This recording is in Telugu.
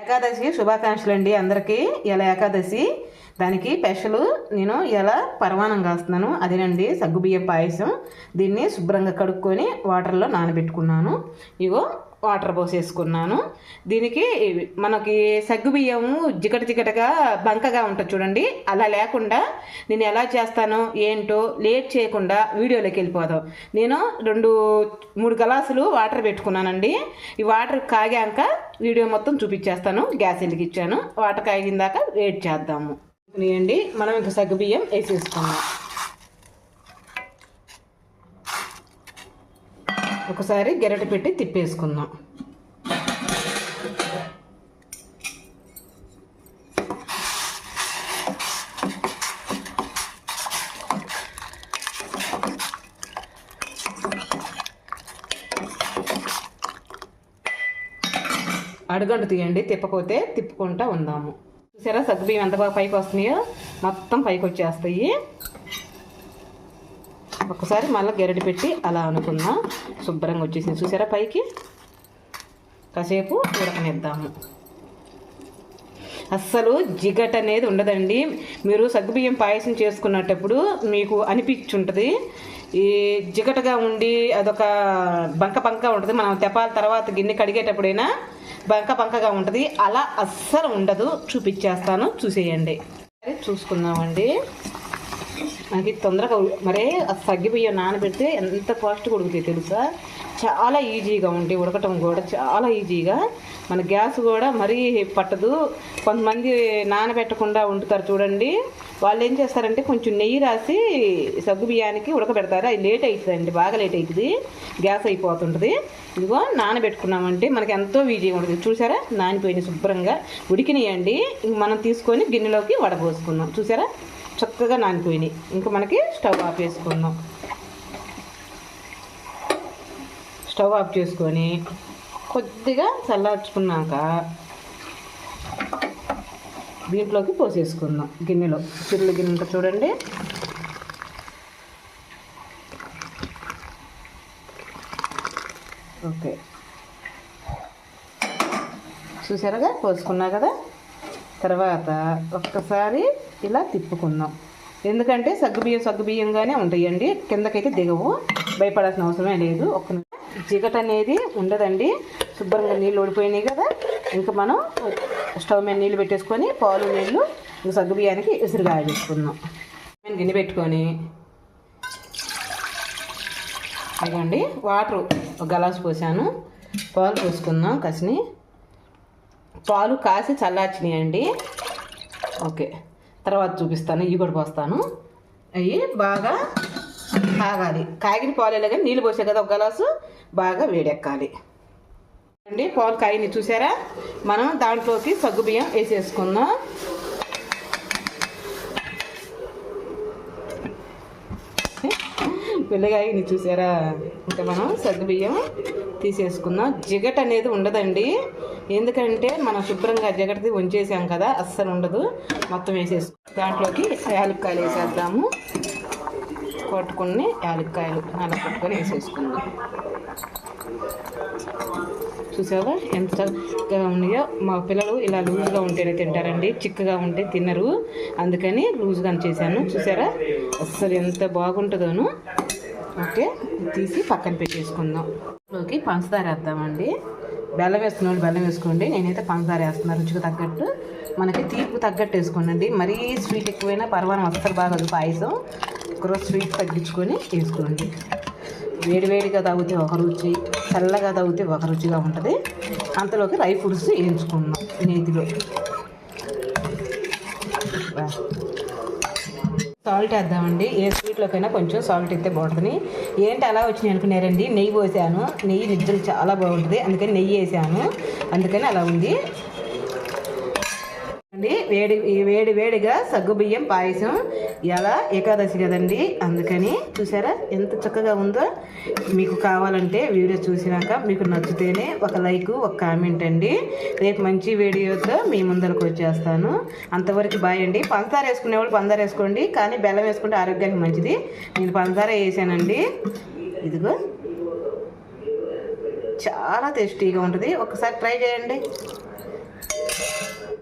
ఏకాదశి శుభాకాంక్షలు అండి అందరికీ. ఇలా ఏకాదశి దానికి స్పెషల్ నేను ఇలా పరమాన్నం కాస్తున్నాను. అదేనండి సగ్గుబియ్యం పాయసం. దీన్ని శుభ్రంగా కడుక్కొని వాటర్లో నానబెట్టుకున్నాను. ఇగో వాటర్ పోసేసుకున్నాను. దీనికి మనకి సగ్గుబియ్యము జిగటగా బంకగా ఉంటుంది చూడండి. అలా లేకుండా నేను ఎలా చేస్తానో ఏంటో లేట్ చేయకుండా వీడియోలోకి వెళ్ళిపోదాం. నేను 2-3 గ్లాసులు వాటర్ పెట్టుకున్నానండి. ఈ వాటర్ కాగాక వీడియో మొత్తం చూపించేస్తాను. గ్యాస్ వెలిగించాను. వాటర్ కాగిన దాకా వెయిట్ చేద్దాము. అండి మనం ఇంకా సగ్గుబియ్యం వేసేసుకున్నాం. ఒకసారి గెరట పెట్టి తిప్పేసుకుందాం. అడుగంటు తీయండి, తిప్పకపోతే తిప్పుకుంటా ఉందాము. చూసారా సగ్గుబియ్యం ఎంత బాగా పైకి వస్తున్నాయో, మొత్తం పైకి వచ్చేస్తాయి. ఒకసారి మళ్ళీ గెరటి పెట్టి అలా అనుకుందాం. శుభ్రంగా వచ్చేసింది చూసారా పైకి. కాసేపు ఉడకనిద్దాము. అస్సలు జిగట అనేది ఉండదండి. మీరు సగ్గుబియ్యం పాయసం చేసుకున్నప్పుడు మీకు అనిపించుంటుంది ఈ జిగటగా ఉండి అదొక బంక ఉంటుంది. మనం తెపాల తర్వాత గిన్నె కడిగేటప్పుడైనా బంకగా ఉంటుంది. అలా అస్సలు ఉండదు. చూపించేస్తాను, చూసేయండి. చూసుకుందామండి. మనకి తొందరగా మరే సగ్గుబియ్యం నానబెడితే ఎంత ఫాస్ట్గా ఉడుకుతాయి తెలుసా. చాలా ఈజీగా ఉంటాయి, ఉడకటం కూడా చాలా ఈజీగా. మన గ్యాస్ కూడా మరీ పట్టదు. కొంతమంది నానబెట్టకుండా వండుతారు చూడండి. వాళ్ళు ఏం చేస్తారంటే కొంచెం నెయ్యి రాసి సగ్గుబియ్యానికి ఉడకబెడతారు. అది లేట్ అవుతుందండి, బాగా లేట్ అవుతుంది, గ్యాస్ అయిపోతుంటుంది. ఇదిగో నానబెట్టుకున్నామంటే మనకి ఎంతో ఈజీగా ఉంటుంది. చూసారా నానిపోయినాయి, శుభ్రంగా ఉడికినాయండి. ఇంక మనం తీసుకొని గిన్నెలోకి వడపోసుకుందాం. చూసారా చక్కగా నానిపోయినాయి. ఇంకా మనకి స్టవ్ ఆఫ్ చేసుకుందాం. స్టవ్ ఆఫ్ చేసుకొని కొద్దిగా చల్లార్చుకున్నాక దీంట్లోకి పోసేసుకుందాం. గిన్నెలో చిల్లు గిన్నె ఉంటుంది చూడండి. ఓకే, చూసారుగా పోసుకున్నా కదా. తర్వాత ఒక్కసారి ఇలా తిప్పుకుందాం. ఎందుకంటే సగ్గుబియ్యంగానే ఉంటాయండి, కిందకైతే దిగవు. భయపడాల్సిన అవసరమే లేదు. ఒక్క జిగట అనేది ఉండదండి. శుభ్రంగా నీళ్ళు ఓడిపోయినాయి కదా. ఇంకా మనం స్టవ్ మీద నీళ్ళు పెట్టేసుకొని పాలు నీళ్ళు ఇంకా సగ్గుబియ్యానికి విసిరిగాయ వేసుకుందాం. నేను గిన్నె పెట్టుకొని ఇదిగోండి వాటర్ ఒక గ్లాసు పోసాను. పాలు పోసుకుందాం. కసిని పాలు కాసి చల్లార్చినాయండి. ఓకే, తర్వాత చూపిస్తాను. ఇవి కూడా పోస్తాను. అవి బాగా కాగాలి. కాగిన పాలు కానీ నీళ్ళు పోసే కదా ఒక గ్లాసు, బాగా వేడెక్కాలి అండి. పాలు కాగిని చూసారా. మనం దాంట్లోకి సగ్గుబియ్యం వేసేసుకుందాం. పిల్లగాయని చూసారా. ఇంకా మనం సగ్గుబియ్యం తీసేసుకుందాం. జిగట అనేది ఉండదండి. ఎందుకంటే మనం శుభ్రంగా జిగటది ఉంచేసాం కదా, అస్సలు ఉండదు. మొత్తం వేసేసుకుందాం. దాంట్లోకి యాలక్కాయలు వేసేద్దాము. కొట్టుకుని యాలక్కాయలు అలా కొట్టుకొని వేసేసుకుందాం. చూసావా ఎంత ఉన్నాయో. మా పిల్లలు ఇలా లూజ్గా ఉంటేనే తింటారండి, చిక్కగా ఉంటే తినరు. అందుకని లూజ్గా చేశాను. చూసారా అస్సలు ఎంత బాగుంటుందోను. ఓకే, తీసి పక్కన పెట్టేసుకుందాం. లోకి పంచదార వేద్దామండి. బెల్లం వేసుకున్న వాళ్ళు బెల్లం వేసుకోండి. నేనైతే పంచదార వేస్తున్నాను. రుచికి తగ్గట్టు, మనకి తీపి తగ్గట్టు వేసుకోండి. మరీ స్వీట్ ఎక్కువైనా పర్వాలేదు, అస్సలు బాగదు పాయసం. ఒకరోజు స్వీట్ తగ్గించుకొని వేసుకోండి. వేడివేడిగా తాగితే ఒక రుచి, చల్లగా తాగితే ఒక రుచిగా ఉంటుంది. అంతలోకి డ్రై ఫ్రూట్స్ వేయించుకుందాం నేతిలో. సాల్ట్ వేద్దామండి. ఏ స్వీట్లోకైనా కొంచెం సాల్ట్ అయితే బాగుంటుంది. ఏంటి అలా వచ్చినాయి అనుకున్నారండి, నెయ్యి పోసాను. నెయ్యి నిద్రలు చాలా బాగుంటుంది, అందుకని నెయ్యి వేసాను. అందుకని అలా ఉంది అండి. వేడిగా సగ్గుబియ్యం పాయసం. ఇలా ఏకాదశి కదండి, అందుకని చూసారా ఎంత చక్కగా ఉందో. మీకు కావాలంటే వీడియో చూసినాక మీకు నచ్చితేనే ఒక లైక్, ఒక కామెంట్ అండి. రేపు మంచి వీడియోతో మీ ముందరకు వచ్చేస్తాను. అంతవరకు బాయ్ అండి. పంచదార వేసుకునేవాళ్ళు పంచదార వేసుకోండి, కానీ బెల్లం వేసుకుంటే ఆరోగ్యానికి మంచిది. నేను పంచదార వేసానండి. ఇదిగో చాలా టేస్టీగా ఉంటుంది. ఒకసారి ట్రై చేయండి.